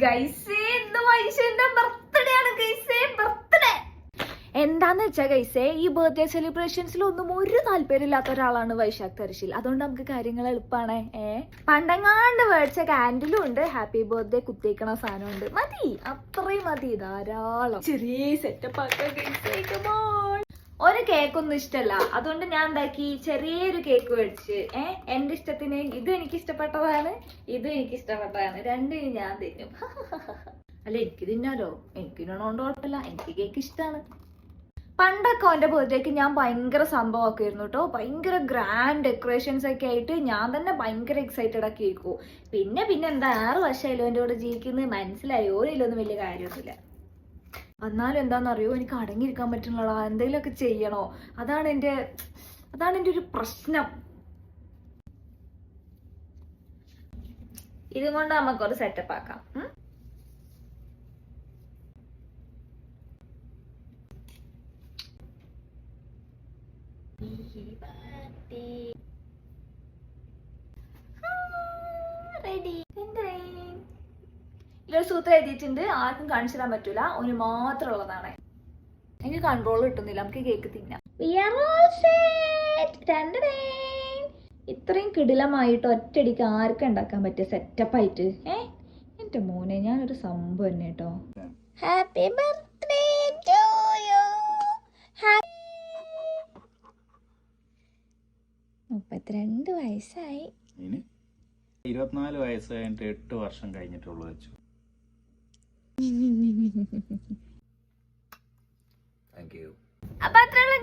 ഗൈസേ ഇന്ന് വൈശുവിന്റെ ബർത്ത്ഡേ ആണ് ഗൈസേ, ബർത്ത്ഡേ. എന്താന്ന് വെച്ചാ ഗൈസേ, ഈ ബർത്ത്ഡേ സെലിബ്രേഷൻസിൽ ഒന്നും ഒരു താല്പര്യമില്ലാത്ത ഒരാളാണ് വൈശാഖ് തരിശിൽ. അതുകൊണ്ട് നമുക്ക് കാര്യങ്ങൾ എളുപ്പമാണ്. പണ്ടങ്ങാണ്ട് മേടിച്ച കാൻഡിലും ഉണ്ട്, ഹാപ്പി ബർത്ത്ഡേ കുത്തിക്കണ സാധനം ഉണ്ട്. മതി, അത്രയും മതി, ധാരാളം. ചെറിയ സെറ്റപ്പ് ആക്കാൻ ഗൈസേ. ഒരു കേക്കൊന്നും ഇഷ്ടമല്ല, അതുകൊണ്ട് ഞാൻ എന്താക്കി, ചെറിയൊരു കേക്ക് മേടിച്ച് എന്റെ ഇഷ്ടത്തിന്. ഇത് എനിക്ക് ഇഷ്ടപ്പെട്ടതാണ്, ഇത് എനിക്ക് ഇഷ്ടപ്പെട്ടതാണ്, രണ്ടിനും ഞാൻ തിന്നും. അല്ല, എനിക്ക് തിന്നാലോ, എനിക്ക് തിന്നണോണ്ട് കുഴപ്പമില്ല, എനിക്ക് കേക്ക് ഇഷ്ടമാണ്. പണ്ടൊക്കെ അവന്റെ ബർത്ത്ഡേക്ക് ഞാൻ ഭയങ്കര സംഭവമൊക്കെ ആയിരുന്നു കേട്ടോ, ഭയങ്കര ഗ്രാൻഡ് ഡെക്കറേഷൻസ് ഒക്കെ ആയിട്ട് ഞാൻ തന്നെ ഭയങ്കര എക്സൈറ്റഡ് ഒക്കെ ആയിരിക്കും. പിന്നെ എന്താ 6 വർഷമായാലും എൻ്റെ കൂടെ ജീവിക്കുന്നത് മനസ്സിലായി, ഓരിലൊന്നും വലിയ കാര്യമൊന്നുമില്ല. എന്നാലും എന്താണെന്നറിയോ, എനിക്ക് അടങ്ങിയിരിക്കാൻ പറ്റുന്നില്ലടാ, എന്തെങ്കിലുമൊക്കെ ചെയ്യണോ, അതാണ് എൻ്റെ ഒരു പ്രശ്നം. ഇതും കൊണ്ട് നമുക്കൊരു സെറ്റപ്പ് ആക്കാം. ഇതിലൊരു സൂത്രം എഴുതിയിട്ടുണ്ട്, ആർക്കും കാണിച്ചു തരാൻ പറ്റൂല, ഓന് മാത്രം ഉള്ളതാണ്. എനിക്ക് കൺട്രോൾ കിട്ടുന്നില്ല, നമുക്ക് കേക്ക് തിന്നാം. ഇത്രയും കിടിലമായിട്ട് ഒറ്റയടിക്ക് ആർക്കും ഉണ്ടാക്കാൻ പറ്റിയ സെറ്റപ്പായിട്ട്. എന്റെ മോനെ, ഞാനൊരു സംഭവം തന്നെ കേട്ടോ. Happy birthday to you. 32 വയസ്സായി. 24 വയസ്സ് കഴിഞ്ഞിട്ട് 8 വർഷം കഴിഞ്ഞിട്ടുള്ളൂ വെച്ചു. അപ്പൊ അത്രയുള്ള